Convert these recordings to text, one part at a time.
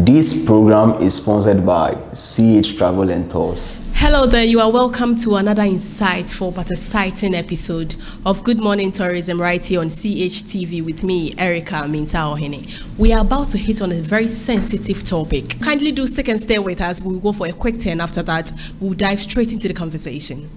This program is sponsored by CH Travel and Tours. Hello there, you are welcome to another insightful but exciting episode of Good Morning Tourism right here on CHTV with me, Erica Minta-Ohene. We are about to hit on a very sensitive topic. Kindly do stick and stay with us. We'll go for a quick turn. After that, we'll dive straight into the conversation.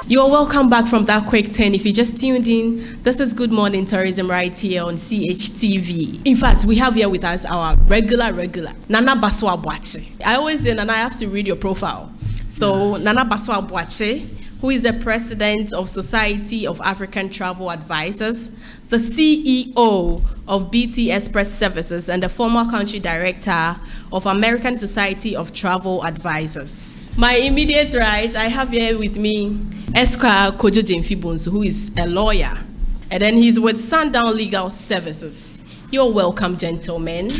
You are welcome back from that quick turn. If you just tuned in, this is Good Morning Tourism right here on CHTV. In fact, we have here with us our regular Nana Baswa Boache. I always say, Nana, I have to read your profile. So, Nana Baswa Boache, who is the president of Society of African Travel Advisors, the CEO of BT Express Services, and the former country director of American Society of Travel Advisors. My immediate right, I have here with me Esquire Kojo Jemfibunsu, who is a lawyer, and then he's with Sundown Legal Services. You're welcome, gentlemen.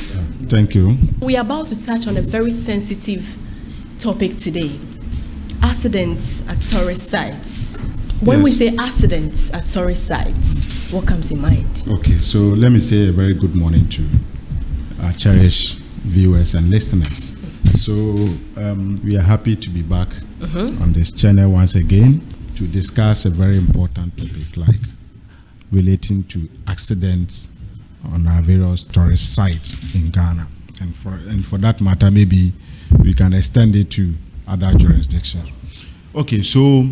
Thank you. We are about to touch on a very sensitive topic today: accidents at tourist sites. When we say accidents at tourist sites, what comes in mind? Okay, so let me say a very good morning to our cherished viewers and listeners. So we are happy to be back on this channel once again to discuss a very important topic like relating to accidents on our various tourist sites in Ghana. And for that matter, maybe we can extend it to other jurisdictions. Okay, so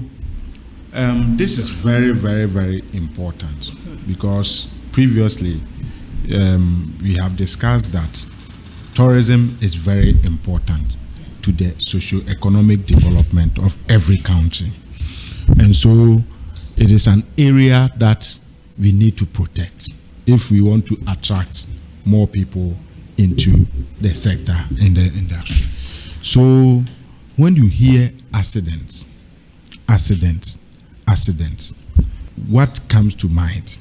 this is very, very, very important because previously we have discussed that tourism is very important to the socio-economic development of every country. And so it is an area that we need to protect if we want to attract more people into the sector, in the industry. So when you hear accidents, what comes to mind?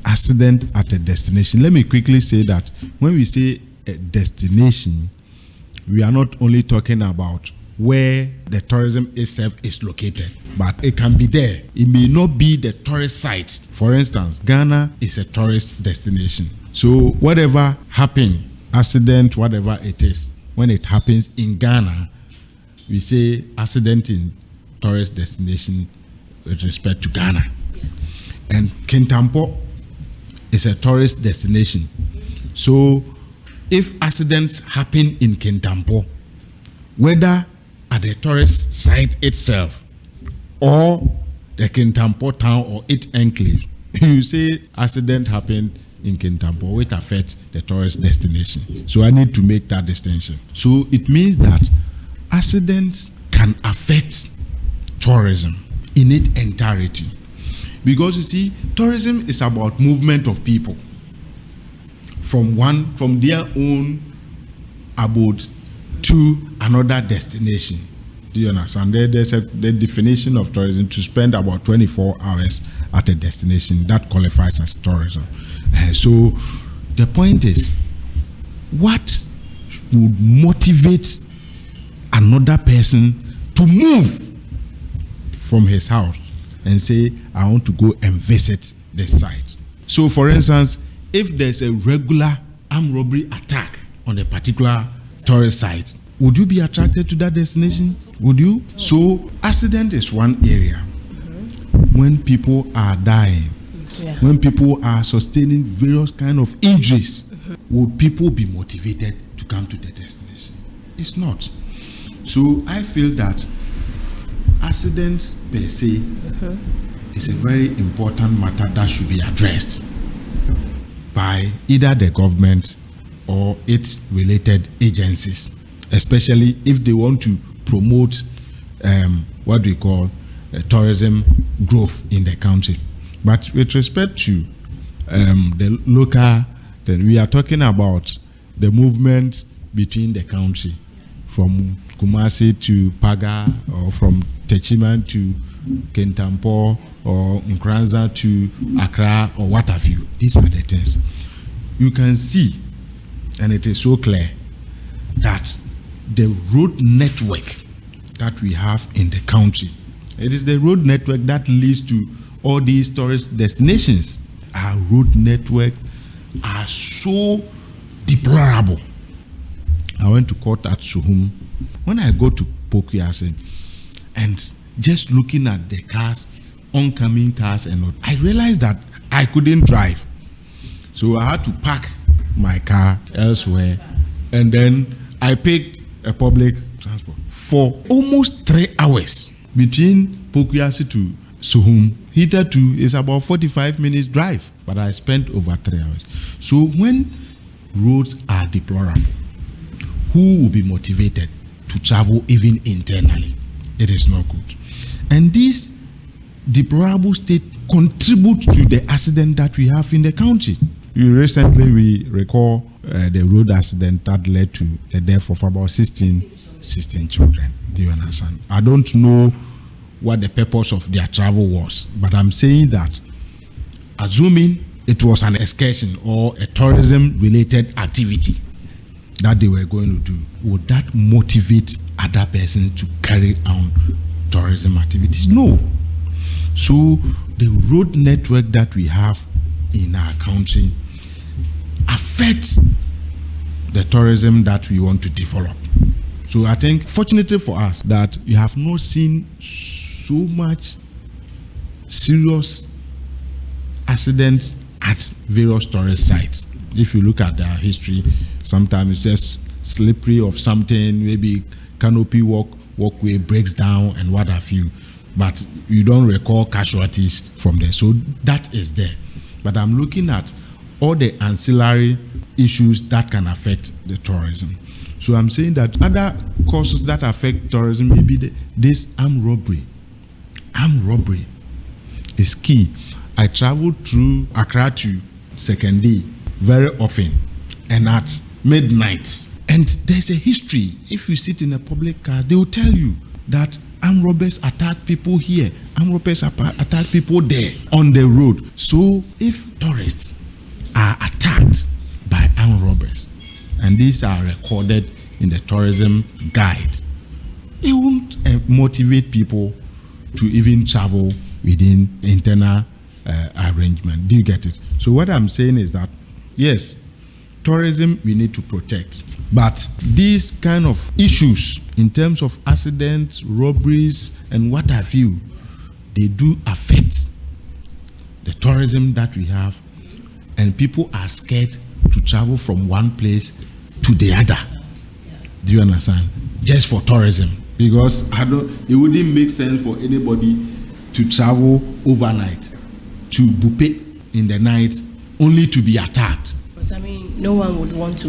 Accident at a destination. Let me quickly say that when we say a destination, we are not only talking about where the tourism itself is located, but it can be there. It may not be the tourist site. For instance, Ghana is a tourist destination. So whatever happened, accident, whatever it is, when it happens in Ghana, we say accident in tourist destination with respect to Ghana. And Kintampo is a tourist destination. So if accidents happen in Kintampo, whether at the tourist site itself or the Kintampo town or its enclave, you say accident happened in Kintampo, which affects the tourist destination. So I need to make that distinction. So it means that accidents can affect tourism in its entirety. Because you see, tourism is about movement of people from their own abode to another destination. Do you understand? There's the definition of tourism to spend about 24 hours at a destination that qualifies as tourism. So the point is, what would motivate another person to move from his house and say, I want to go and visit the site? So for instance, if there's a regular armed robbery attack on a particular tourist site, would you be attracted to that destination? Would you? So accident is one area. When people are dying, when people are sustaining various kind of injuries, would people be motivated to come to the destination? It's not. So I feel that accidents per se is a very important matter that should be addressed by either the government or its related agencies, especially if they want to promote what we call tourism growth in the country. But with respect to the local, then we are talking about the movement between the country, from Kumasi to Paga, or from Techiman to Kintampo, or Nkranza to Accra, or what have you. These are the things. You can see, and it is so clear, that the road network that we have in the country, it is the road network that leads to all these tourist destinations. our road network are so deplorable. I went to court at Suhum. When I go to Pokuase and just looking at the cars, oncoming cars and all, I realized that I couldn't drive. So I had to park my car elsewhere, and then I picked a public transport for almost 3 hours between Pokuase to Suhum. Hitherto is about 45 minutes drive, but I spent over 3 hours. So when roads are deplorable, who will be motivated to travel even internally? It is not good. And this deplorable state contributes to the accident that we have in the country. Recently, we recall the road accident that led to the death of about 16 children. Do you understand? I don't know what the purpose of their travel was, but I'm saying that, assuming it was an excursion or a tourism-related activity that they were going to do, would that motivate other persons to carry on tourism activities? No. So the road network that we have in our country affects the tourism that we want to develop. So I think, fortunately for us, that we have not seen so much serious accidents at various tourist sites. If you look at the history, sometimes it's just slippery of something, maybe canopy walkway breaks down and what have you, but you don't recall casualties from there. So that is there. But I'm looking at all the ancillary issues that can affect the tourism. So I'm saying that other causes that affect tourism may be this armed robbery. Armed robbery is key. I traveled through Accra to Sekende very often, and at midnight. And there's a history. If you sit in a public car, they will tell you that armed robbers attack people here, armed robbers attack people there on the road. So if tourists are attacked by armed robbers, and these are recorded in the tourism guide, it won't motivate people to even travel within internal arrangement. Do you get it? So what I'm saying is that, yes, tourism we need to protect, but these kind of issues in terms of accidents, robberies, and what have you, they do affect the tourism that we have, and people are scared to travel from one place to the other. Do you understand? Just for tourism, because it wouldn't make sense for anybody to travel overnight to Bupe in the night only to be attacked. I mean, no one would want to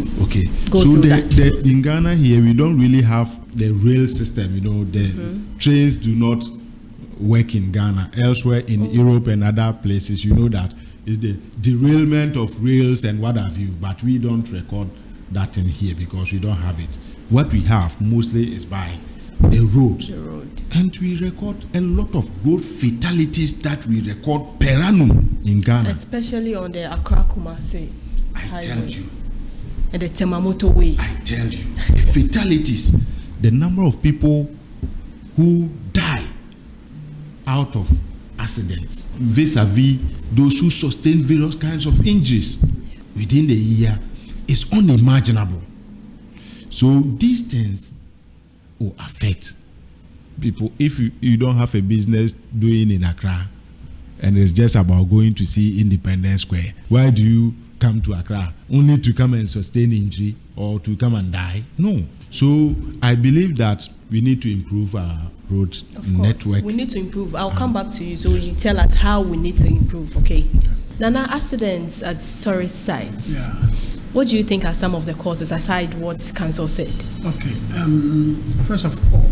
go through that. In Ghana here, we don't really have the rail system. You know, the trains do not work in Ghana. Elsewhere in Europe and other places, you know that is the derailment of rails and what have you. But we don't record that in here because we don't have it. What we have mostly is by the road. And we record a lot of road fatalities that we record per annum in Ghana. Especially on the Accra-Kumasi. I tell you. And the Temamoto way. I tell you. The fatalities, the number of people who die out of accidents vis-a-vis those who sustain various kinds of injuries within the year is unimaginable. So these things will affect people. If you don't have a business doing in Accra and it's just about going to see Independence Square, why do you come to Accra? Only to come and sustain injury or to come and die? No. So I believe that we need to improve our road network. We need to improve. I'll come back to you so you tell us how we need to improve, okay? Nana, accidents at tourist sites. Yeah. What do you think are some of the causes aside what council said? Okay. First of all,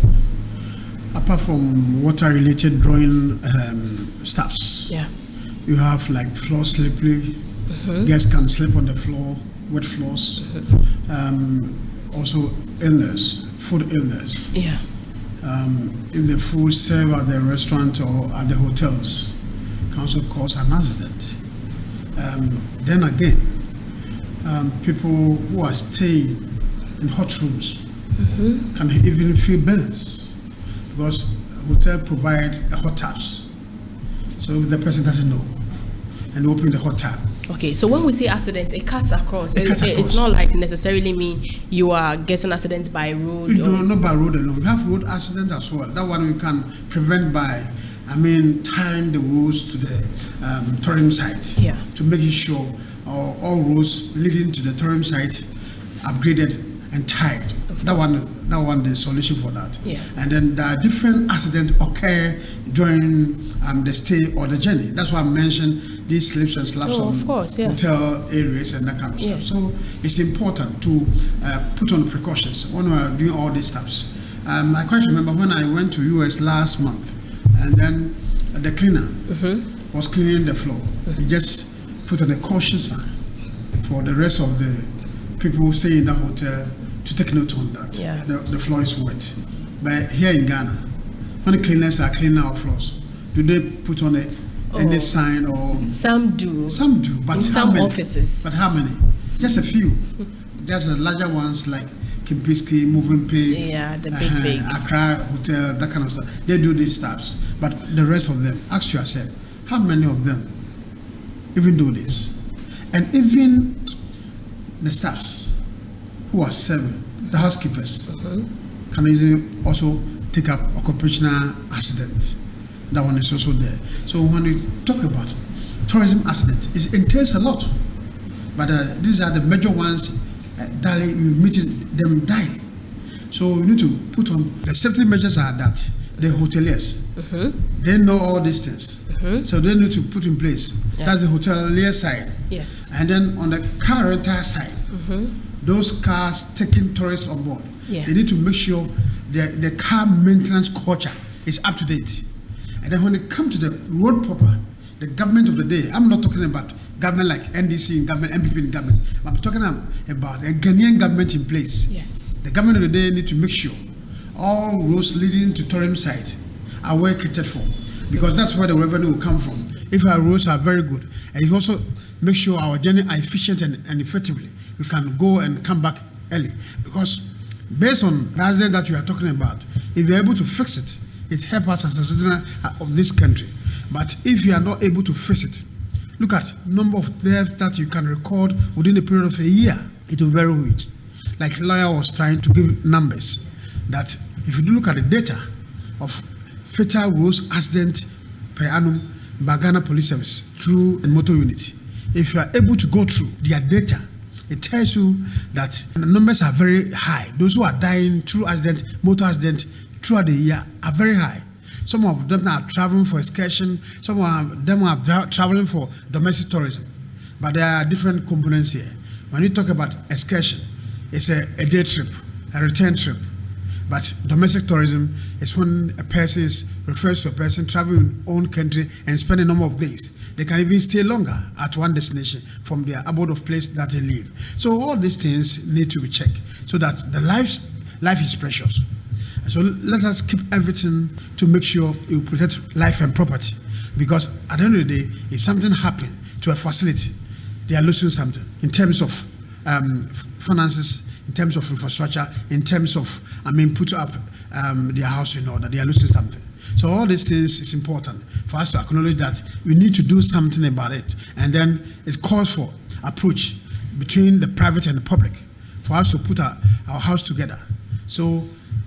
apart from water-related drawing stuffs, you have like floor slippery. Guests can slip on the floor, wet floors. Also illness, food illness. Yeah. If the food served at the restaurant or at the hotels can also cause an accident. Then again, people who are staying in hot rooms can even feel burns because hotel provide a hot taps. So if the person doesn't know, and open the hot tap. Okay, so when we say accidents, it cuts across. It cuts across. It's not like necessarily mean you are getting accidents by road. No, not by road alone. We have road accident as well. That one we can prevent by, tying the roads to the tourism site. Yeah. To make sure all roads leading to the tourism site upgraded and tied. That one, the solution for that. Yeah. And then there are different accidents occur during the stay or the journey. That's why I mentioned these slips and slaps on hotel areas and that kind of stuff. So it's important to put on precautions when we are doing all these steps. I quite remember when I went to US last month, and then the cleaner was cleaning the floor. He just put on a caution sign for the rest of the people staying in that hotel to take note on that. Yeah. The floor is wet. But here in Ghana, when the cleaners are cleaning our floors, do they put on any sign or? Some do. Some do, but in how some many? offices. But how many? Just a few. Just the larger ones like Kimpiski, Moving Pig, the big. Accra Hotel, that kind of stuff. They do these steps. But the rest of them, ask yourself, how many of them even do this? And even the staffs who are serving, the housekeepers, can easily also take up occupational accident. That one is also there. So when we talk about tourism accident, it entails a lot. But these are the major ones daily, you meeting them daily. So you need to put on the safety measures are that the hoteliers, they know all these things. So they need to put in place. Yeah. That's the hotelier side. Yes. And then on the car rental side, those cars taking tourists on board, they need to make sure the car maintenance culture is up to date. And then when it comes to the road proper, the government of the day, I'm not talking about government like NDC in government, MPP in government. I'm talking about a Ghanaian government in place. Yes. The government of the day need to make sure all roads leading to tourism sites are well catered for, because that's where the revenue will come from. If our roads are very good, and it also make sure our journey are efficient and effectively, we can go and come back early. Because based on the accident that you are talking about, if you're able to fix it, it helps us as a citizen of this country. But if you are not able to fix it, look at number of deaths that you can record within a period of a year. It will vary huge. Like lawyer was trying to give numbers that if you do look at the data of fatal road accident per annum by Ghana Police Service through the motor unit, if you are able to go through their data, it tells you that the numbers are very high. Those who are dying through accident, motor accident throughout the year are very high. Some of them are traveling for excursion, some of them are traveling for domestic tourism. But there are different components here. When you talk about excursion, it's a day trip, a return trip. But domestic tourism is when a person refers to a person traveling in own country and spend a number of days. They can even stay longer at one destination from their abode of place that they live. So all these things need to be checked so that the life is precious. So let us keep everything to make sure you protect life and property. Because at the end of the day, if something happens to a facility, they are losing something in terms of finances, in terms of infrastructure, in terms of, put up their house in order, they are losing something. So all these things is important for us to acknowledge that we need to do something about it. And then it calls for approach between the private and the public for us to put our house together. So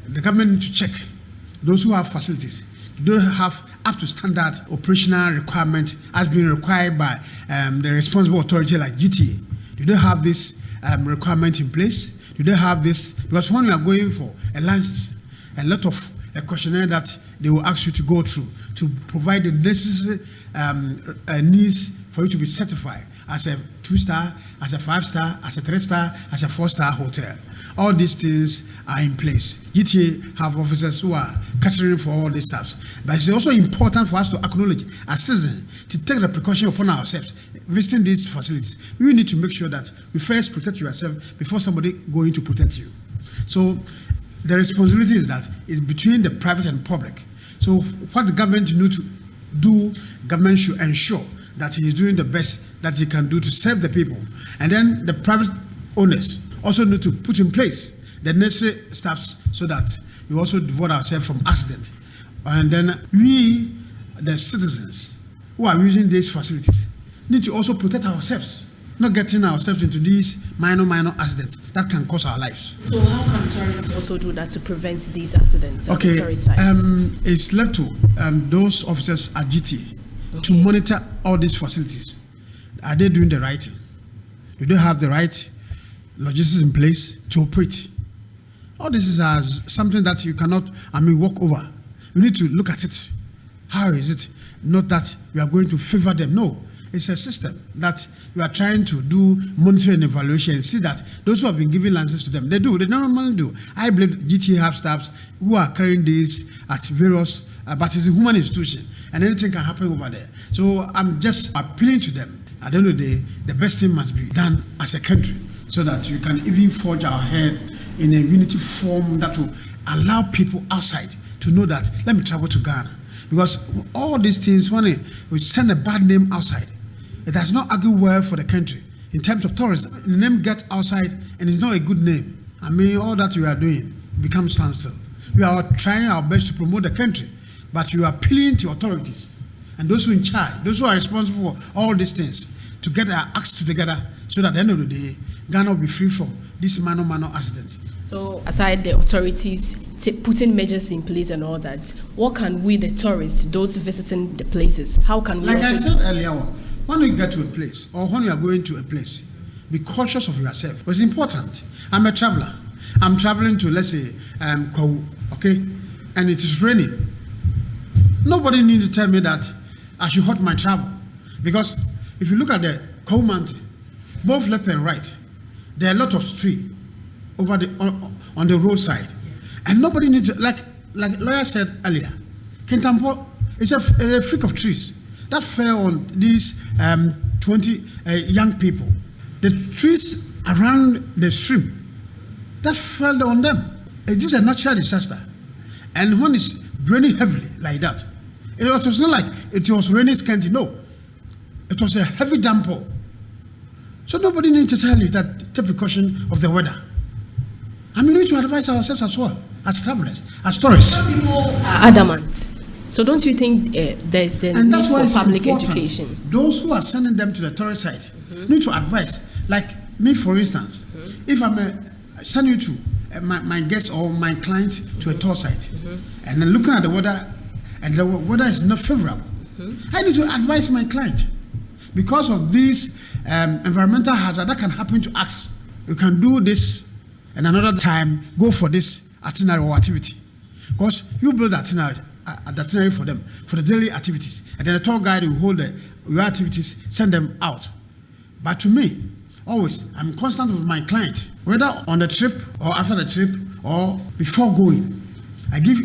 the government needs to check those who have facilities. Do they have up to standard operational requirement as being required by the responsible authority like GTA? Do they have this requirement in place? Do they have this? Because when you are going for a license, a lot of a questionnaire that they will ask you to go through to provide the necessary needs for you to be certified as a 2-star, as a 5-star, as a 3-star, as a 4-star hotel. All these things are in place. GTA have officers who are catering for all these stuff. But it's also important for us to acknowledge as citizens to take the precaution upon ourselves visiting these facilities. We need to make sure that we first protect yourself before somebody going to protect you. So the responsibility is that it's between the private and public. So what the government need to do, government should ensure that he is doing the best that he can do to serve the people. And then the private owners also need to put in place the necessary steps so that we also devote ourselves from accident. And then we, the citizens who are using these facilities, need to also protect ourselves, not getting ourselves into these minor accidents that can cost our lives. So how can tourists also do that to prevent these accidents at the tourist sites? It's left to those officers at GT to monitor all these facilities. Are they doing the right thing? Do they have the right logistics in place to operate? All this is as something that you cannot, walk over. You need to look at it. How is it? Not that we are going to favor them. No, it's a system that you are trying to do monitoring and evaluation and see that those who have been giving licenses to them, they normally do. I believe GTA have staffs who are carrying this at various, but it's a human institution and anything can happen over there. So I'm just appealing to them. At the end of the day, the best thing must be done as a country so that we can even forge our head in a unity form that will allow people outside to know that, let me travel to Ghana. Because all these things, when we send a bad name outside, it does not argue well for the country in terms of tourism. The name gets outside and it's not a good name. All that we are doing becomes standstill. We are trying our best to promote the country, but you are appealing to authorities and those who are in charge, those who are responsible for all these things, to get their acts together so that at the end of the day, Ghana will be free from this minor accident. So aside the authorities putting measures in place and all that, what can we, the tourists, those visiting the places, how can we? Like I said earlier on, when you get to a place or when you are going to a place, be cautious of yourself. It's important. I'm a traveler. I'm traveling to, let's say, Kou, okay, and it is raining. Nobody needs to tell me that I should halt my travel, because if you look at the Kou Mountain, both left and right, there are a lot of trees over on the roadside, and nobody needs to, like lawyer said earlier, Kintampo is a freak of trees that fell on these 20 young people. The trees around the stream that fell on them. This is a natural disaster, and when it's raining heavily like that, it was not like it was raining scanty. No, it was a heavy downpour. So nobody needs to tell you that take precaution of the weather. We need to advise ourselves as well, as travelers, as tourists. Some people are adamant. So don't you think there's the need for public education? Those who are sending them to the tourist site need to advise. Like me, for instance, if I'm sending you to my guest or my client to a tour site, and then looking at the weather, and the weather is not favorable, I need to advise my client. Because of this environmental hazard that can happen to us, you can do this, and another time go for this itinerary or activity. Because you build the itinerary for them, for the daily activities, and then the tour guide will hold your activities, send them out. But to me, always, I'm constant with my client, whether on the trip or after the trip or before going. I give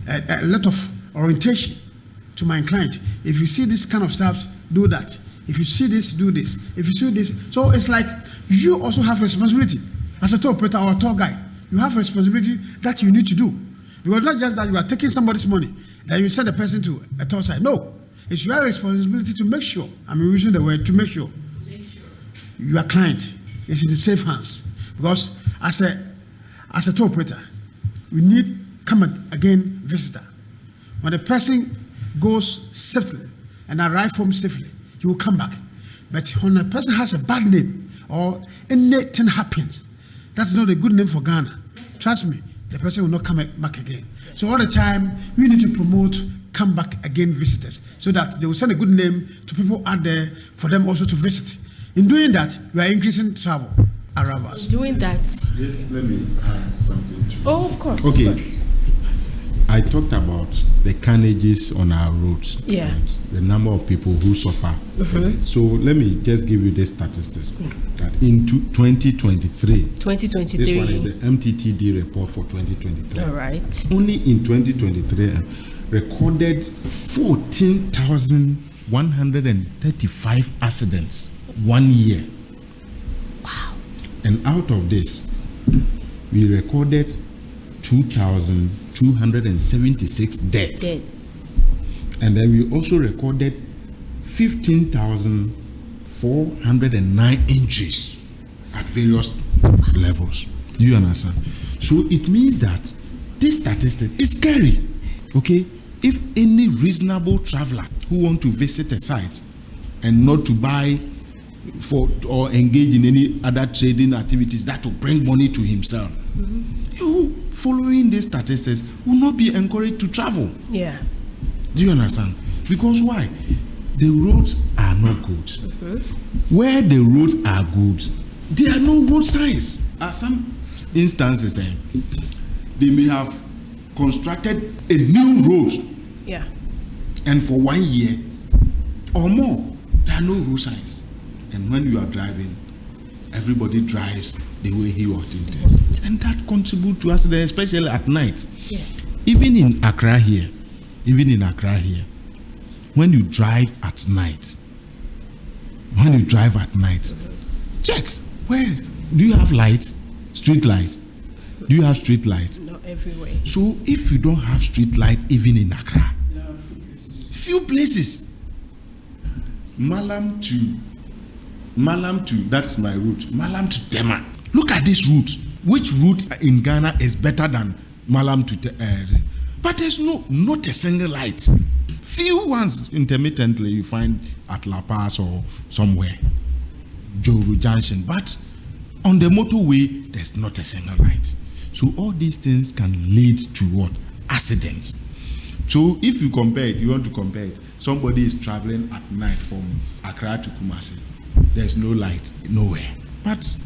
a lot of orientation to my client. If you see this kind of stuff, do that. If you see this, do this. If you see this, so it's like you also have responsibility as a tour operator or a tour guide. You have responsibility that you need to do, because not just that you are taking somebody's money, then you send the person to a tour site. No, it's your responsibility to make sure. I'm using the word to make sure your client is in the safe hands. Because as a tour operator, we need come again visitor. When the person goes safely and arrive home safely, he will come back. But when a person has a bad name or anything happens, that's not a good name for Ghana. Trust me, the person will not come back again. So all the time, we need to promote come back again visitors so that they will send a good name to people out there for them also to visit. In doing that, we are increasing travel around us. Doing that. Just let me add something to Oh, of course. Okay. Of course. I talked about the carnages on our roads. Yeah. And the number of people who suffer. So let me just give you this statistics. That in 2023, 2023. this one is the MTTD report for 2023. All right. Only in 2023, recorded 14,135 accidents 1 year. Wow. And out of this, we recorded 2,276 deaths. Dead. And then we also recorded 15,409 injuries at various levels. Do you understand? So it means that this statistic is scary. Okay? If any reasonable traveler who want to visit a site and not to buy for or engage in any other trading activities that will bring money to himself, you following these statistics will not be encouraged to travel. Yeah. Do you understand? Because why? The roads are not good. Where the roads are good, there are no road signs. At some instances, they may have constructed a new road, Yeah. and for 1 year or more, there are no road signs. And when you are driving, everybody drives the way he or she intends. And that contributes to accidents, especially at night. Yeah. Even in Accra here, when you drive at night, check, where do you have lights? Street light? Do you have street light? Not everywhere. So if you don't have street light even in Accra, few places. Malam to, that's my route. Malam to Tema. Look at this route. Which route in Ghana is better than Malam to but there's not a single light. Few ones intermittently you find at La Paz or somewhere, Joru Junction. But on the motorway, there's not a single light. So all these things can lead to what? Accidents. So if you want to compare it, somebody is traveling at night from Accra to Kumasi. There's no light nowhere. But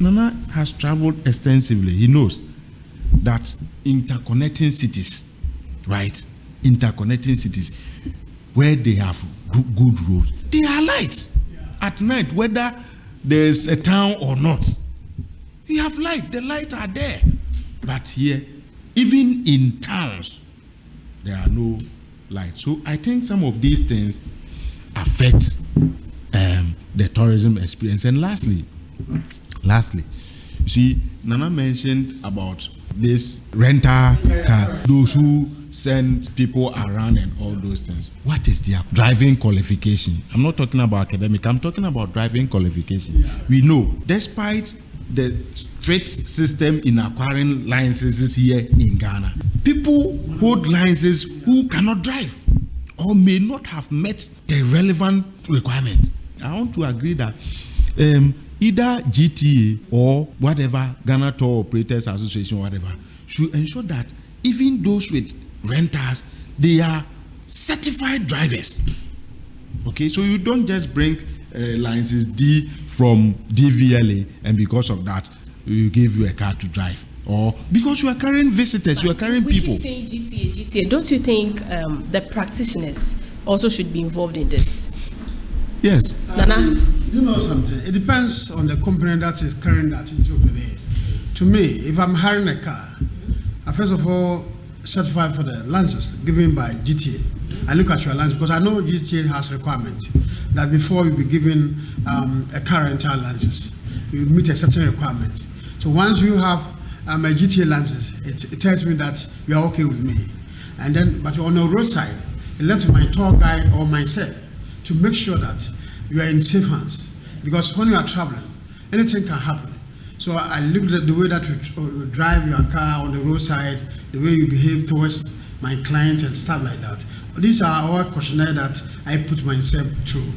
Nana has traveled extensively. He knows that interconnecting cities, right? Interconnecting cities where they have good roads, they are lights at night, whether there's a town or not. You have light, the lights are there. But here, even in towns, there are no lights. So I think some of these things affect the tourism experience. And lastly, you see, Nana mentioned about this rental car, those who send people around and all those things. What is their driving qualification? I'm not talking about academic, I'm talking about driving qualification. We know, despite the strict system in acquiring licenses here in Ghana, people hold licenses who cannot drive or may not have met the relevant requirement. I want to agree that either GTA or whatever, Ghana Tour Operators Association, whatever, should ensure that even those with renters, they are certified drivers. Okay, so you don't just bring license D from DVLA and because of that, we give you a car to drive. Or because you are carrying visitors, you are carrying people. We keep saying GTA. Don't you think the practitioners also should be involved in this? Yes. Nana? You know something, it depends on the company that is carrying that into the day. To me, if I'm hiring a car, I first of all certify for the licenses given by GTA. I look at your license because I know GTA has requirement that before you be given a car rental license, you meet a certain requirement. So once you have a GTA license, it tells me that you are okay with me. And then, but on the roadside, it left my tour guide or myself to make sure that you are in safe hands. Because when you are traveling, anything can happen. So I look at the way that you drive your car on the roadside, the way you behave towards my client and stuff like that. These are all questionnaires that I put myself through.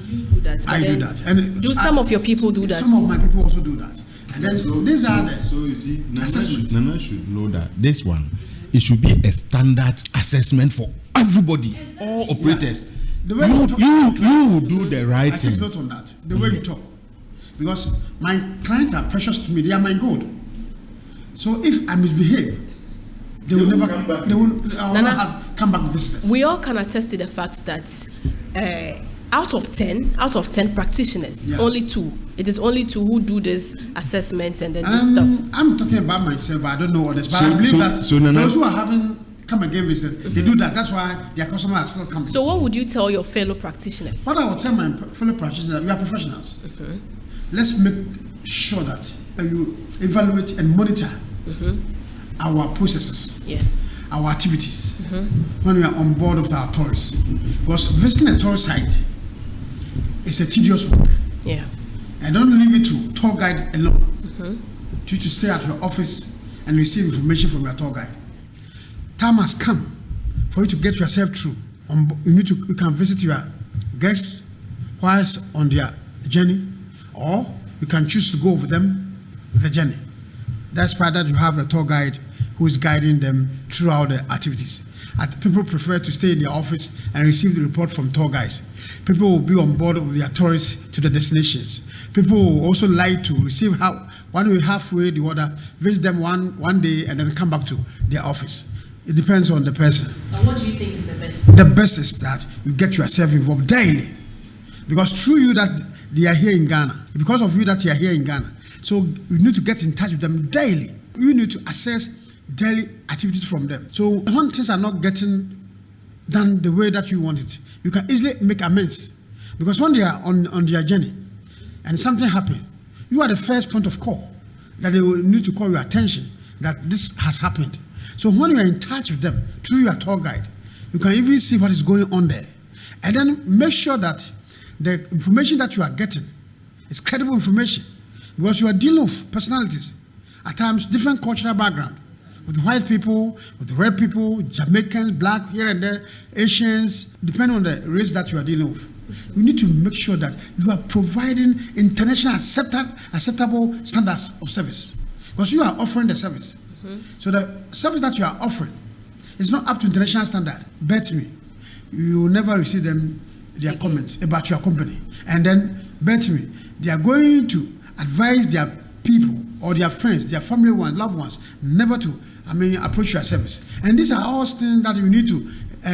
You do that. I do that. And do some of your people do that? Some of my people also do that. And then these are the so you see, assessments. Nana should know that this one, it should be a standard assessment for everybody, all operators. The way you will do the right I thing. take note on that. The way you talk. Because my clients are precious to me, they are my gold. So if I misbehave, they will never come back. They will not have come back visitors. We all can attest to the fact that out of 10 practitioners, only 2. It is only 2 who do this assessment and then this stuff. I'm talking about myself, but I don't know others. But I believe that those who are having come again visitors, they do that. That's why their customers are still coming. So what would you tell your fellow practitioners? What I will tell my fellow practitioners, you are professionals. Let's make sure that you evaluate and monitor our processes, our activities when we are on board of our tourists. Because visiting a tourist site is a tedious work. And don't leave it to tour guide alone. You to stay at your office and receive information from your tour guide. Time has come for you to get yourself through. You can visit your guests whilst on their journey, or you can choose to go with them with the journey. That's why that you have a tour guide who is guiding them throughout the activities. People prefer to stay in their office and receive the report from tour guides. People will be on board with their tourists to the destinations. People will also like to receive one way halfway, the other, visit them one day and then come back to their office. It depends on the person. And what do you think is the best? The best is that you get yourself involved daily. Because through you that they are here in Ghana, because of you that you are here in Ghana, so you need to get in touch with them daily. You need to assess daily activities from them. So when things are not getting done the way that you want it, you can easily make amends. Because when they are on their journey and something happens, you are the first point of call that they will need to call your attention that this has happened. So when you are in touch with them through your tour guide, you can even see what is going on there. And then make sure that the information that you are getting is credible information, because you are dealing with personalities, at times different cultural background, with white people, with red people, Jamaicans, black, here and there, Asians, depending on the race that you are dealing with. You need to make sure that you are providing international acceptable standards of service, because you are offering the service. So the service that you are offering is not up to international standard. Bet me, you will never receive their comments about your company. And then, bet me, they are going to advise their people or their friends, their family ones, loved ones, never to, approach your service. And these are all things that you need to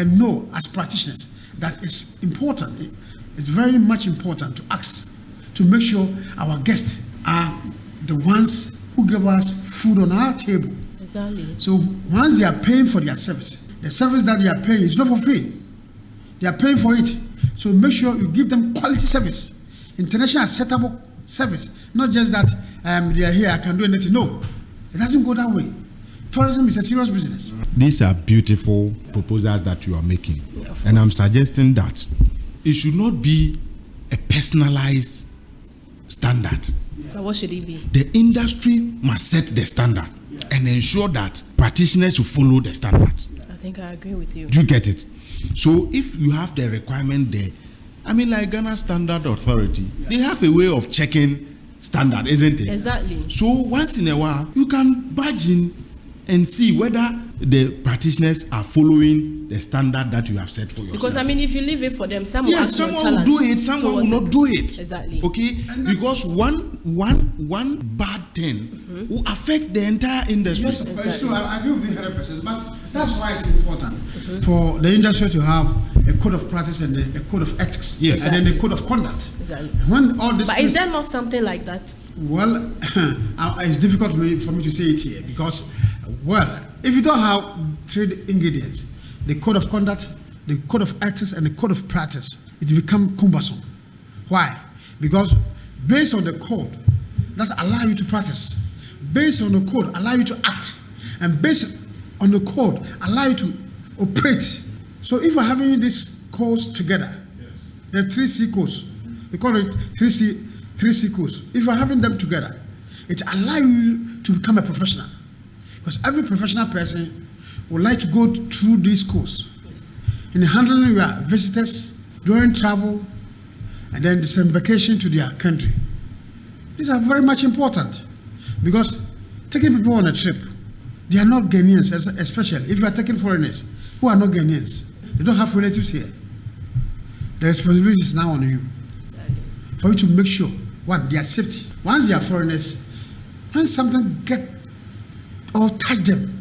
know as practitioners. That is important. It's very much important to ask, to make sure our guests are the ones who give us food on our table. Exactly. So once they are paying for their service, the service that they are paying is not for free. They are paying for it. So make sure you give them quality service, international acceptable service. Not just that they are here, I can do anything. No, it doesn't go that way. Tourism is a serious business. These are beautiful proposals that you are making. Yeah, and I'm suggesting that it should not be a personalized standard. But what should it be? The industry must set the standard and ensure that practitioners will follow the standard. I think I agree with you. Do you get it? So if you have the requirement there, like Ghana Standard Authority, they have a way of checking standard, isn't it? Exactly. So once in a while, you can badge in and see whether the practitioners are following the standard that you have set for yourself. Because if you leave it for them, someone will do it, someone will not do it. Exactly. Okay? Because one bad thing will affect the entire industry. Yes, exactly. It's true. I agree with you 100%. But that's why it's important for the industry to have a code of practice and a code of ethics. Yes. And then a code of conduct. Exactly. When all this but is there not something like that? Well, it's difficult for me to say it here because, if you don't have three ingredients, the code of conduct, the code of ethics, and the code of practice, it becomes cumbersome. Why? Because based on the code, that allow you to practice. Based on the code, allow you to act. And based on the code, allow you to operate. So if we're having these codes together, the 3C codes, we call it 3C codes. If you're having them together, it allows you to become a professional. Because every professional person would like to go through these courses in handling your visitors during travel and then disembarkation to their country. These are very much important because taking people on a trip, they are not Ghanaians, especially if you are taking foreigners who are not Ghanaians. They don't have relatives here. The responsibility is now on you. For you to make sure, one, their safety. Once they are foreigners, when something get or touch them,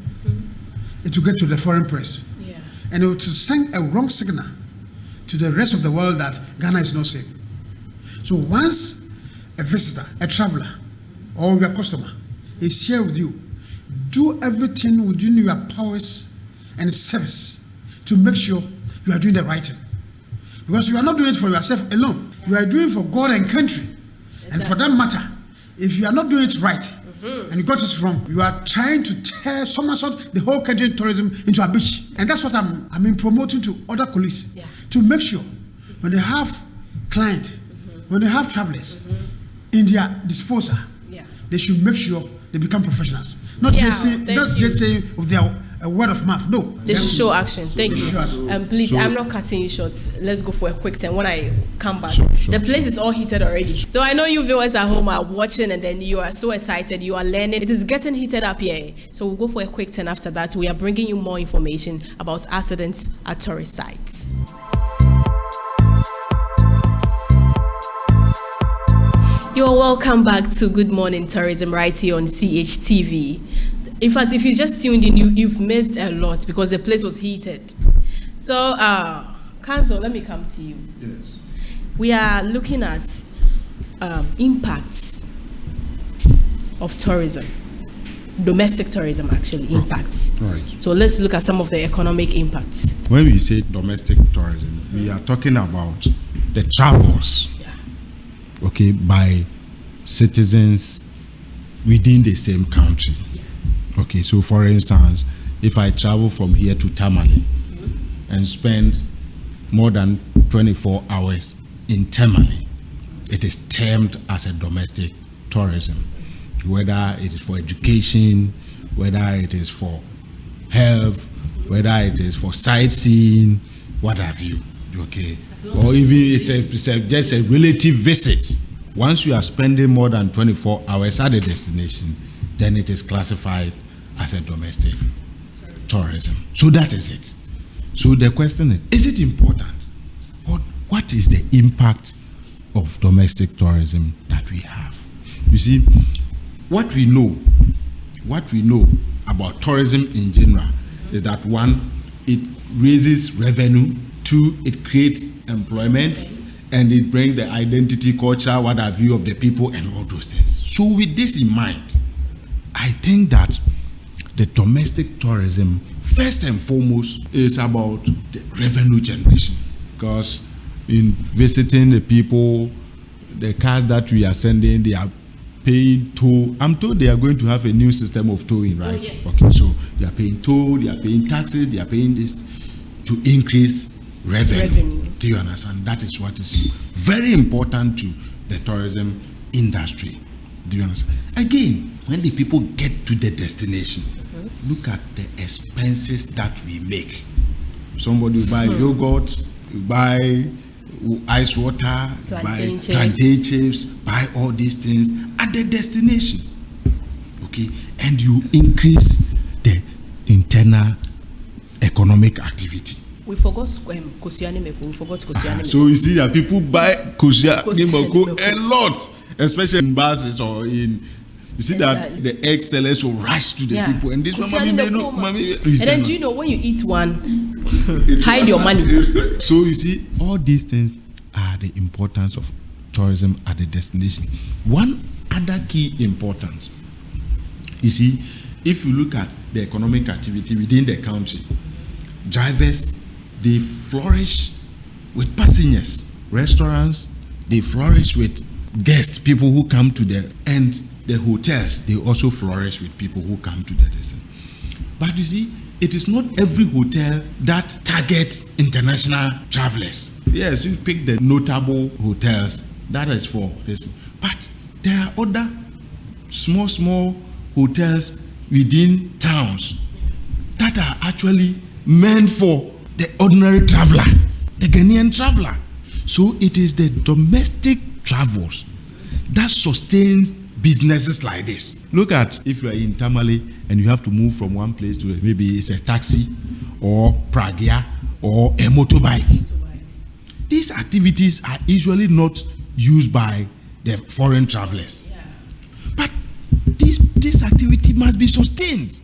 it will get to the foreign press. Yeah. And it will send a wrong signal to the rest of the world that Ghana is not safe. So once a visitor, a traveler, or your customer is here with you, do everything within your powers and service to make sure you are doing the right thing. Because you are not doing it for yourself alone. You are doing it for God and country. Exactly. And for that matter, if you are not doing it right, and you got it wrong, you are trying to tear somersault the whole country tourism into a beach. And that's what I'm promoting to other colleagues, to make sure when they have clients, when they have travelers in their disposal, they should make sure they become professionals. Not just saying with their a word of mouth. No. They should show action. Thank you. Sure. Please, I'm not cutting you short. Let's go for a quick turn. When I come back, Sure. the place is all heated already. So I know you viewers at home are watching and then you are so excited. You are learning. It is getting heated up here. So we'll go for a quick turn after that. We are bringing you more information about accidents at tourist sites. You're welcome back to Good Morning Tourism right here on CHTV. In fact, if you just tuned in, you've missed a lot because the place was heated. So, Council, let me come to you. Yes. We are looking at impacts of tourism, domestic tourism actually, impacts. Right. So let's look at some of the economic impacts. When we say domestic tourism, we are talking about the travels, okay, by citizens within the same country. Okay, so for instance, if I travel from here to Tamale and spend more than 24 hours in Tamale, it is termed as a domestic tourism, whether it is for education, whether it is for health, whether it is for sightseeing, what have you, okay? Or even it's just a relative visit. Once you are spending more than 24 hours at a destination, then it is classified as a domestic tourism. So that is it. So the question is it important? What is the impact of domestic tourism that we have? You see, what we know about tourism in general is that one, it raises revenue, two, it creates employment, and it brings the identity, culture, what have you of the people and all those things. So with this in mind, I think that the domestic tourism, first and foremost, is about the revenue generation. Because in visiting the people, the cars that we are sending, they are paying toll. I'm told they are going to have a new system of tolling, right? Oh, yes. Okay, so they are paying toll, they are paying taxes, they are paying this to increase revenue. Do you understand? That is what is very important to the tourism industry. Do you understand? Again, when the people get to the destination, look at the expenses that we make. Somebody will buy yogurt, you buy ice water, Plantain buy chips. plantain chips, buy all these things at the destination. Okay, and you increase the internal economic activity. We forgot Kosiane Meko. We forgot Kosiane Meko. So you see that people buy kosua nimoko Meko. a lot, especially in buses or in. You see that the egg sellers will rush to the people, and this one, Kosiane Meko, and then do you know when you eat one, hide your money. So you see, all these things are the importance of tourism at the destination. One other key importance, you see, if you look at the economic activity within the country, drivers, they flourish with passengers. Restaurants, they flourish with guests, people who come to them, and the hotels, they also flourish with people who come to the destination. But you see, it is not every hotel that targets international travelers. Yes, you pick the notable hotels, that is for this. But there are other small hotels within towns that are actually meant for the ordinary traveler, the Ghanaian traveler. So it is the domestic travels that sustains businesses like this. Look at if you are in Tamale and you have to move from one place to maybe it's a taxi or Pragia or a motorbike. These activities are usually not used by the foreign travelers. But this activity must be sustained.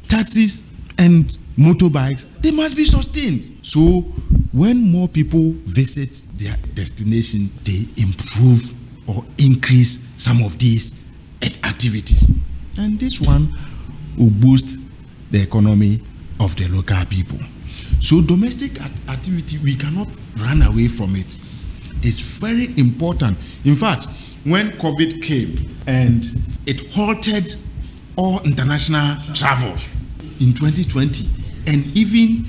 Taxis and motorbikes, they must be sustained. So when more people visit their destination, they improve or increase some of these activities. And this one will boost the economy of the local people. So domestic activity, we cannot run away from it. It's very important. In fact, when COVID came and it halted all international travels in 2020, and even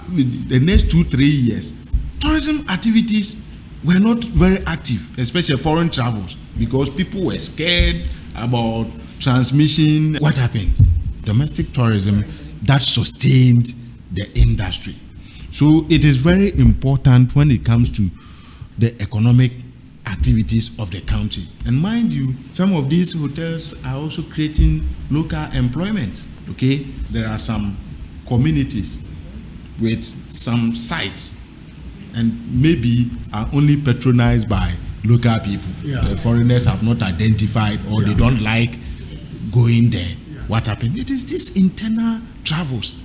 the next 2-3 years, tourism activities were not very active, especially foreign travels, because people were scared about transmission. What happened? Domestic tourism that sustained the industry. So it is very important when it comes to the economic activities of the country. And mind you, some of these hotels are also creating local employment. Okay, there are some communities with some sites and maybe are only patronized by local people. Yeah. Foreigners have not identified or they don't like going there. Yeah. What happened? It is these internal travels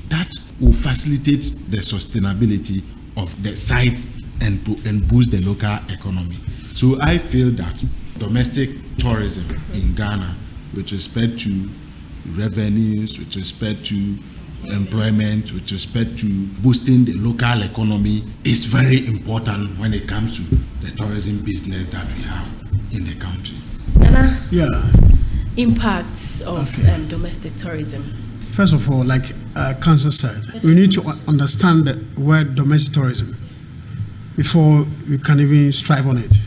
that will facilitate the sustainability of the site and boost the local economy. So I feel that domestic tourism in Ghana, with respect to revenues, with respect to employment, with respect to boosting the local economy, is very important when it comes to the tourism business that we have in the country. Nana, Yeah. impacts of Okay. domestic tourism. First of all, like Council said, we need to understand the word domestic tourism before we can even strive on it,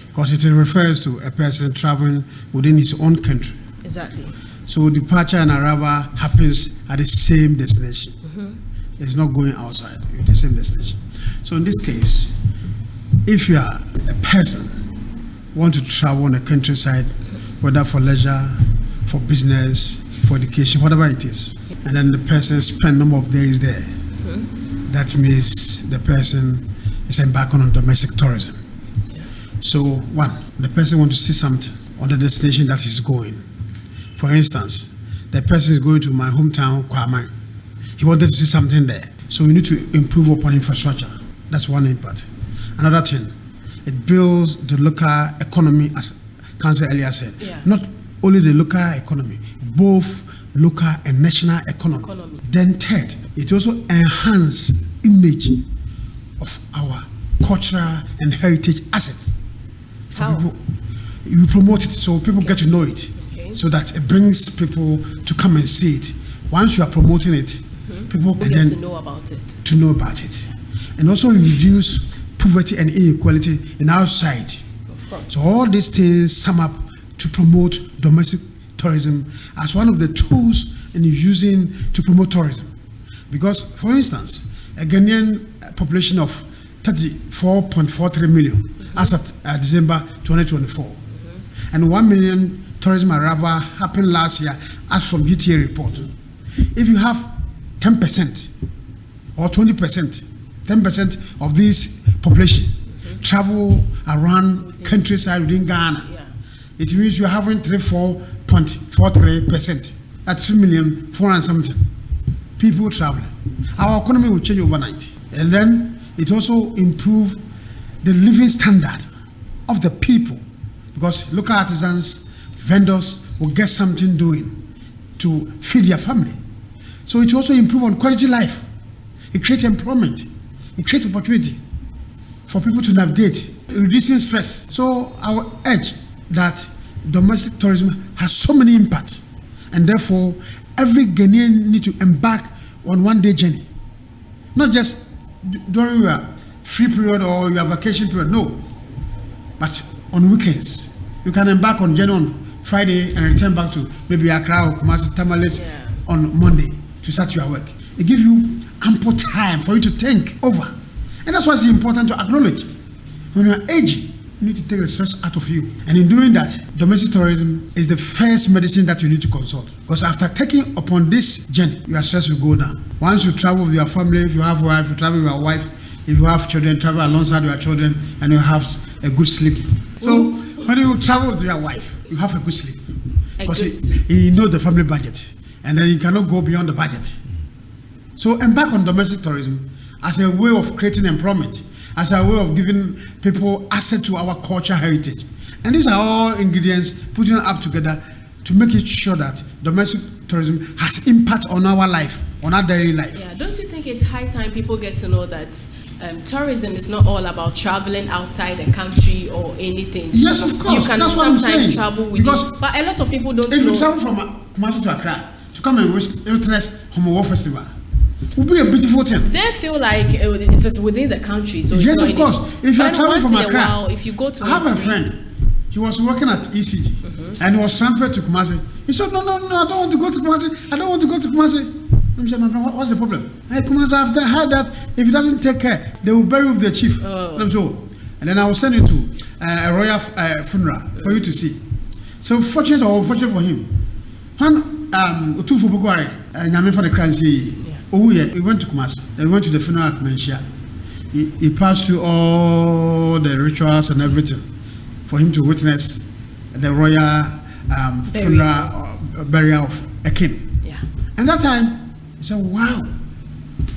because it refers to a person traveling within his own country. Exactly. So departure and arrival happens at the same destination. It's not going outside, it's the same destination. So in this case, if you are a person want to travel on the countryside, whether for leisure, for business, for education, whatever it is, and then the person spend a number of days there, that means the person is embarking on domestic tourism. So one, the person wants to see something on the destination that he's going. For instance, the person is going to my hometown, Kwamai. He wanted to see something there. So we need to improve upon infrastructure. That's one impact. Another thing, it builds the local economy, as Council earlier said. Yeah. Not only the local economy, both local and national economy. Then third, it also enhances image of our cultural and heritage assets. For How? people, you promote it so people get to know it. Okay. So that it brings people to come and see it. Once you are promoting it, people We can get then to know about it. to know about it. And also reduce poverty and inequality in our society. Of course. So all these things sum up to promote domestic tourism as one of the tools in using to promote tourism. Because, for instance, a Ghanaian population of 34.43 million as of December 2024, and 1 million tourism arrival happened last year as from GTA report. If you have 10% or 20%, 10% of this population travel around countryside within Ghana, it means you're having 34.43%. That's 3,400,000 and something people traveling. Our economy will change overnight. And then it also improve the living standard of the people, because local artisans, vendors will get something doing to feed their family. So it also improve on quality life. It creates employment. It creates opportunity for people to navigate, reducing stress. So I will urge that domestic tourism has so many impacts, and therefore every Ghanaian need to embark on one-day journey, not just during your free period or your vacation period, no, but on weekends. You can embark on journey on Friday and return back to maybe Accra or Kumasi, Tamales on Monday to start your work. It gives you ample time for you to think over. And that's why it's important to acknowledge. When you're aging, you need to take the stress out of you. And in doing that, domestic tourism is the first medicine that you need to consult. Because after taking upon this journey, your stress will go down. Once you travel with your family, if you have a wife, you travel with your wife, if you have children, travel alongside your children, and you have a good sleep. So when you travel with your wife, you have a good sleep. Because you know the family budget. And then you cannot go beyond the budget. So embark on domestic tourism as a way of creating employment, as a way of giving people access to our culture heritage. And these are all ingredients putting up together to make it sure that domestic tourism has impact on our life, on our daily life. Yeah, don't you think it's high time people get to know that tourism is not all about traveling outside the country or anything? Yes, of course. You can That's what I'm sometimes saying. travel with Because it, but a lot of people don't if know. you travel from Kumasi to Accra to come and witness Homo War Festival, it will be a beautiful thing. They feel like it is within the country, so Yes, it's of not course. If you are traveling from once in a Accra, while, if you go to I have a friend. He was working at ECG and he was transferred to Kumasi. He said, no, I don't want to go to Kumasi. I don't want to go to Kumasi. I'm saying, my friend, what's the problem? Hey, Kumasi, after I heard that if he doesn't take care, they will bury with the chief. And then I will send you to a royal funeral for you to see. So fortunate or unfortunate for him, when Utufu Bukwari, Nyame for the Kranzi, we went to Kumasi. Then we went to the funeral at Menchia. He passed through all the rituals and everything for him to witness the royal funeral burial of a king. Yeah. And that time, he said, wow,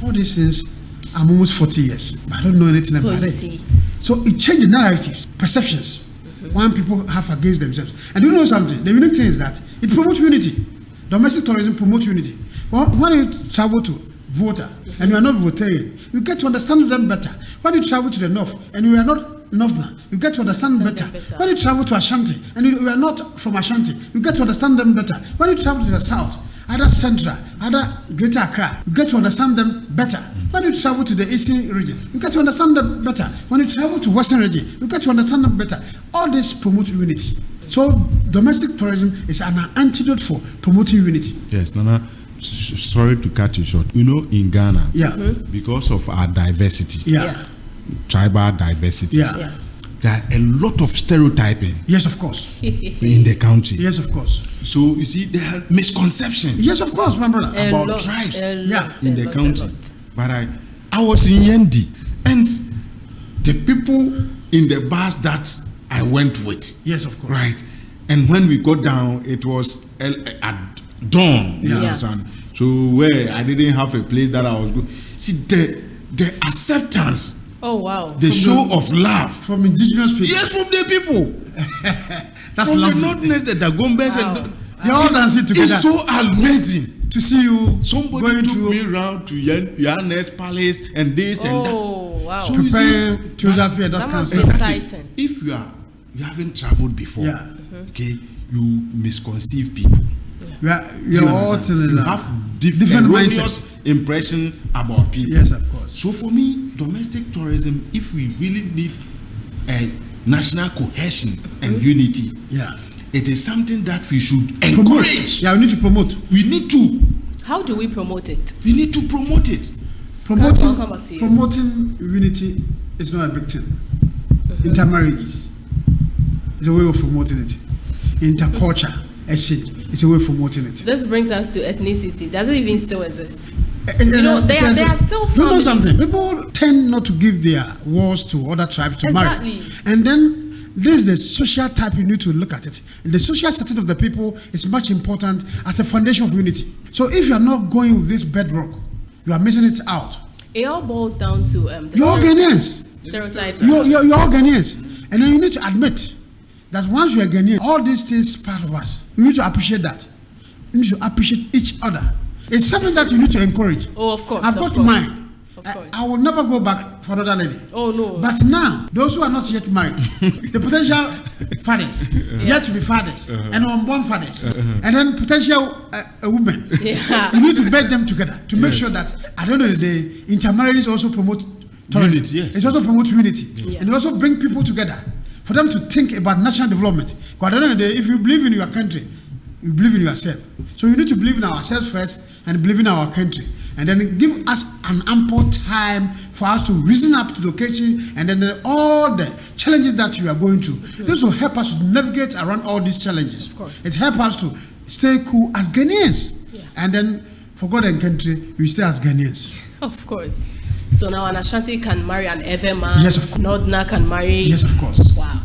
all these things, I'm almost 40 years, but I don't know anything about it. So it changed the narratives, perceptions, one people have against themselves. And you know something? The unique thing is that it promotes unity. Domestic tourism promotes unity. When you travel to Volta and you are not Voltarian, you get to understand them better. When you travel to the north and you are not Northerner, you get to understand them better. When you travel to Ashanti and you are not from Ashanti, you get to understand them better. When you travel to the south, either Central, either Greater Accra, you get to understand them better. When you travel to the eastern region, you get to understand them better. When you travel to western region, you get to understand them better. All this promotes unity. So domestic tourism is an antidote for promoting unity. Yes, Nana, sorry to cut you short. You know, in Ghana, because of our diversity, tribal diversity, there are a lot of stereotyping. Yes, of course. In the country. Yes, of course. So you see, there are misconceptions. Yes, of course, my brother. About tribes in the country. But I was in Yendi, and the people in the bus that I went with. Yes, of course. Right. And when we got down, it was at dawn. You understand? So where I didn't have a place that I was going. See, the acceptance. Oh, wow. The show of love. From indigenous people. Yes, from the people. That's from lovely. the Northerners, the Dagombes, and they all dance it together. It's so amazing. To see you somebody took me around to Yanez Palace and this and that. Oh, wow. So preparing to that must be exciting. If you haven't traveled before, okay, you misconceive people. You're all telling you have different erroneous impression about people. Yes, of course. So for me, domestic tourism, if we really need a national cohesion and unity, it is something that we should encourage. Yeah, we need to promote. We need to. How do we promote it? We need to promote it. Promoting unity is not a big thing. Intermarriages is a way of promoting it. Interculture exchange is a way of promoting it. This brings us to ethnicity. Does it even still exist? You know, they are still families. You know something? People tend not to give their wars to other tribes to marry. And then this is the social type you need to look at it. And the social setting of the people is much important as a foundation of unity. So if you are not going with this bedrock, you are missing it out. It all boils down to you're all Ghanaians. Stereotypes. You're all Ghanaians. And then you need to admit that once you are Ghanaian, all these things part of us. You need to appreciate that. You need to appreciate each other. It's something that you need to encourage. Oh, of course. I've got mine. Of course. I will never go back for another lady. Oh, no. But now, those who are not yet married, the potential fathers, yet to be fathers, and unborn fathers, and then potential women, you need to bed them together to make sure that at the end of the day, intermarriages also promote tourism. Unity, It also promotes unity. And it also bring people together for them to think about national development. Because at the end of the day, if you believe in your country, you believe in yourself. So you need to believe in ourselves first and believe in our country. And then give us an ample time for us to reason up to the occasion and then all the challenges that you are going through. This will help us to navigate around all these challenges. Of course. It helps us to stay cool as Ghanaians. And then for God and country, we stay as Ghanaians. Of course. So now an Ashanti can marry an Everman. Yes, of course. Northerner can marry. Yes, of course. Wow.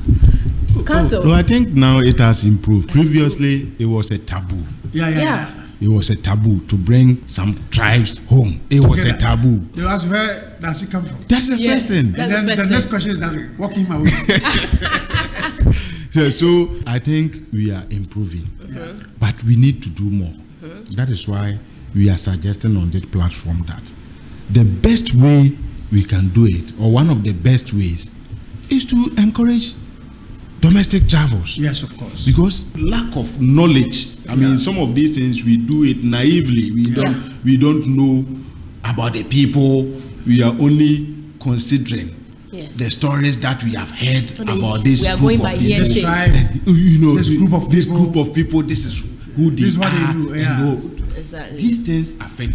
Council. No, I think now it has improved. Previously, it was a taboo. Yeah. It was a taboo to bring some tribes home. It was a taboo. They ask where does it come from? That's the first thing. And then the next question is that walking my way. So I think we are improving, but we need to do more. That is why we are suggesting on this platform that the best way we can do it, or one of the best ways, is to encourage domestic travels. Yes, of course. Because lack of knowledge. I mean, some of these things we do it naively. We don't know about the people. We are only considering the stories that we have heard about this group of people. This group of people. This is who they are. Exactly. These things affect.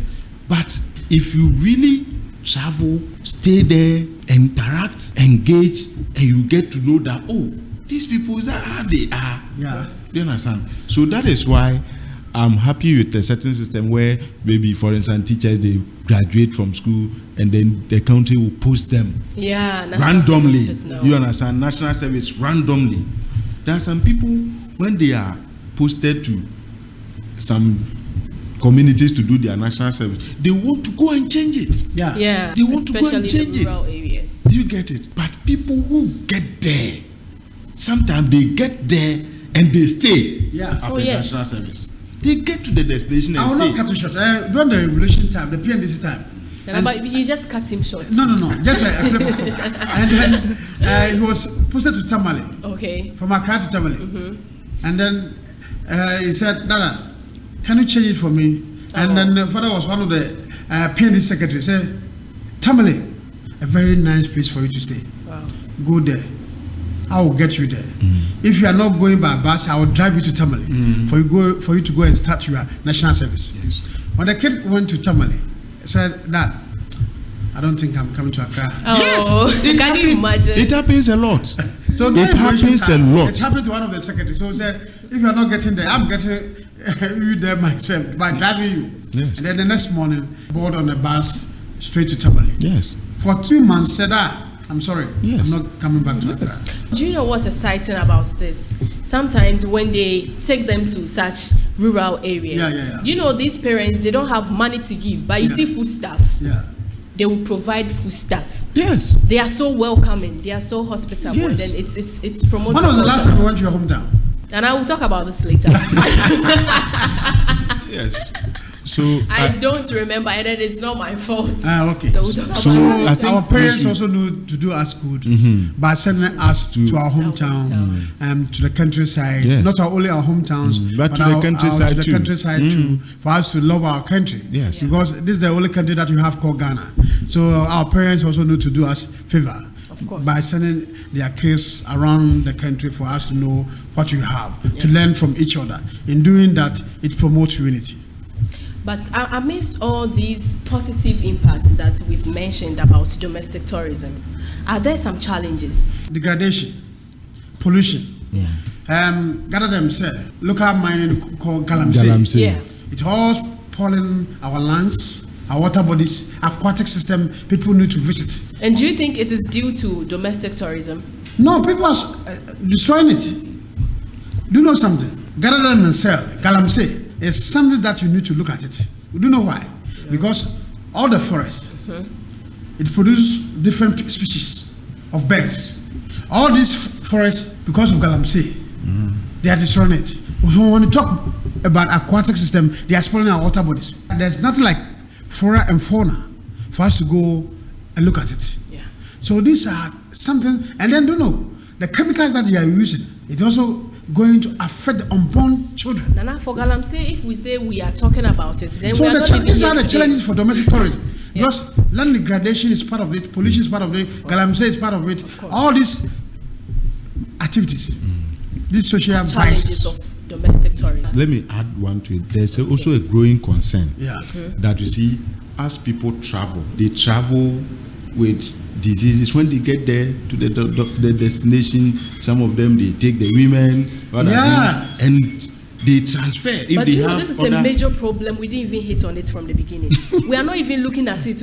But if you really travel, stay there, interact, engage, and you get to know that, oh, these people, is that how they are? Yeah. Do you understand? So that is why I'm happy with a certain system where maybe, for instance, teachers, they graduate from school and then the country will post them randomly. You understand? National service randomly. There are some people, when they are posted to some communities to do their national service, they want to go and change it. Yeah. They want to go and change the rural it. Areas. Do you get it? But people who get there, sometimes they get there and they stay after national service. They get to the destination and I will stay. not cut you short. During the revolution time, the PNDC time. But you just cut him short. No. Just a flip. And then he was posted to Tamale. Okay. From Accra to Tamale. And then he said, Dada, can you change it for me? And then the father was one of the PNDC secretaries. Said, Tamale, a very nice place for you to stay. Wow. Go there. I will get you there. If you are not going by bus, I will drive you to Tamale for you to go and start your national service. Yes. When the kid went to Tamale, he said, Dad, I don't think I'm coming to Accra. Oh, Yes, can you imagine? It happens a lot. So it happens a lot. It happened to one of the secretaries. So he said, if you are not getting there, I'm getting you there myself by driving you. Yes. And then the next morning, board on the bus straight to Tamale. Yes. For 2 months, said, I'm sorry, Yes. I'm not coming back to Accra. Do you know what's exciting about this? Sometimes when they take them to such rural areas, Yeah. do you know these parents, they don't have money to give, but you see food stuff. Yeah. They will provide food stuff. Yes. They are so welcoming. They are so hospitable. Yes. Then it's promoting. When was the last culture. time you went to your hometown? And I will talk about this later. Yes. So I don't remember, and it's not my fault. Okay. So we'll talk about So it. I think our parents we also know to do us good by sending us to our hometown, to the countryside. Yes. Not only our hometowns, But to the countryside to the too. countryside too, for us to love our country. Yes. Because this is the only country that you have called Ghana. So our parents also know to do us favor. Of course. By sending their kids around the country for us to know what you have, to learn from each other. In doing that, it promotes unity. But amidst all these positive impacts that we've mentioned about domestic tourism, are there some challenges? Degradation, pollution. Gather them say local mining called Galamsey. Galamsey. Yeah. It all spoiling our lands, our water bodies, aquatic system. People need to visit. And do you think it is due to domestic tourism? No, people are destroying it. Do you know something? Gather them and sell. Galamsey is something that you need to look at it. You do know why? Because all the forests, it produces different species of birds. All these forests, because of Galamsey, they are destroying it. So when you talk about aquatic system, they are spoiling our water bodies. And there's nothing like flora and fauna for us to go and look at it. Yeah. So these are something, and then don't know the chemicals that they are using. It also going to affect the unborn children. Nana, for Galamsey, if we say we are talking about it, then So we are not even these are here the today. challenges for domestic tourism. Yeah. Because land degradation is part of it, pollution is part of it, Galamsey is part of it. course. All these activities, these social Challenges vices. of domestic tourism. let me add one to it. There's also a growing concern Yeah. that you see as people travel. They travel with diseases. When they get there to the destination, some of them they take the women, and they transfer. If But they you know, have this is other, a major problem. We didn't even hit on it from the beginning. We are not even looking at it.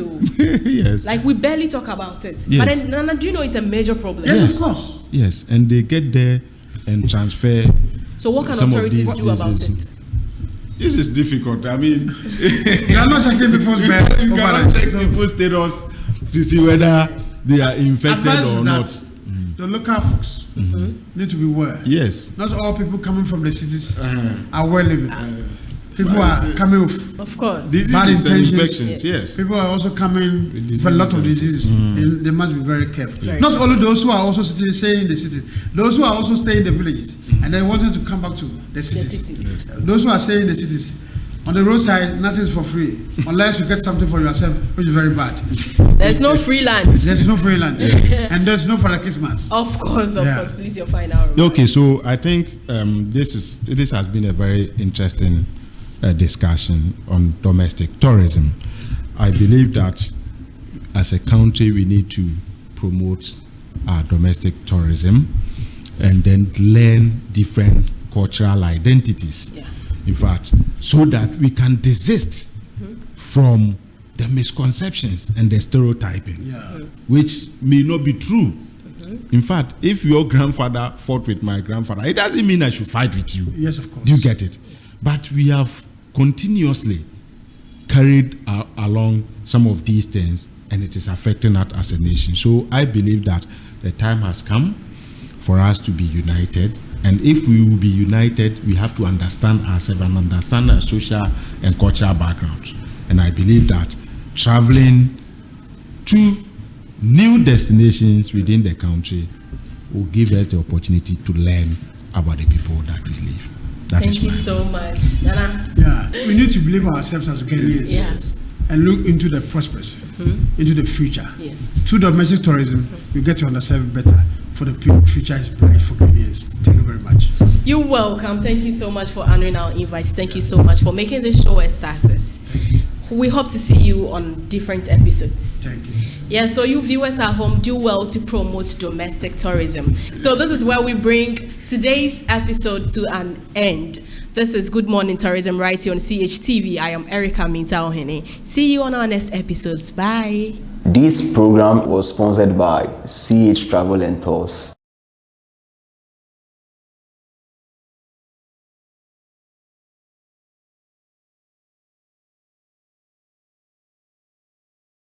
yes, Like, we barely talk about it. Yes. But then, Nana, do you know it's a major problem? Yes, of course. yes, and they get there and transfer. So what can some of authorities these do about diseases. it? This is difficult. I mean, You are not checking people's bed. you cannot check people's status to see whether they are infected Advice or is not. that the local folks need to be aware. Yes. Not all people coming from the cities are well living. People are coming with Of course. Diseases bad and intentions. infections, yes. People are also coming With with a lot of diseases. diseases. They must be very careful. Very Not only those who are also staying in the city, those who are also staying in the villages and they wanted to come back to the cities. cities. Those who are staying in the cities, on the roadside, nothing is for free unless you get something for yourself, which is very bad. There's no free lunch. There's no free lunch and there's no for the Christmas. Of course, Yeah. Please, your final remarks. Okay, so I think this has been a very interesting discussion on domestic tourism. I believe that as a country we need to promote our domestic tourism and then learn different cultural identities. Yeah. In fact, so that we can desist from the misconceptions and the stereotyping, which may not be true. In fact, if your grandfather fought with my grandfather, it doesn't mean I should fight with you. Yes, of course. Do you get it? But we have continuously carried along some of these things, and it is affecting us as a nation. So I believe that the time has come for us to be united. And if we will be united, we have to understand ourselves and understand our social and cultural backgrounds. And I believe that traveling to new destinations within the country will give us the opportunity to learn about the people that we live. Thank you so much. Nana? Yeah, we need to believe ourselves as Ghanaians. Yes. And look into the prosperous, into the future. Yes. Through domestic tourism, you get to understand better. For the future is bright for Ghanaians. Thank you very much. You're welcome. Thank you so much for honoring our invite. Thank you so much for making this show a success. We hope to see you on different episodes. Thank you. Yeah, so you viewers at home, do well to promote domestic tourism. So this is where we bring today's episode to an end. This is Good Morning Tourism right here on CHTV. I am Erica Minta-Ohene. See you on our next episodes. Bye. This program was sponsored by CH Travel and Tours.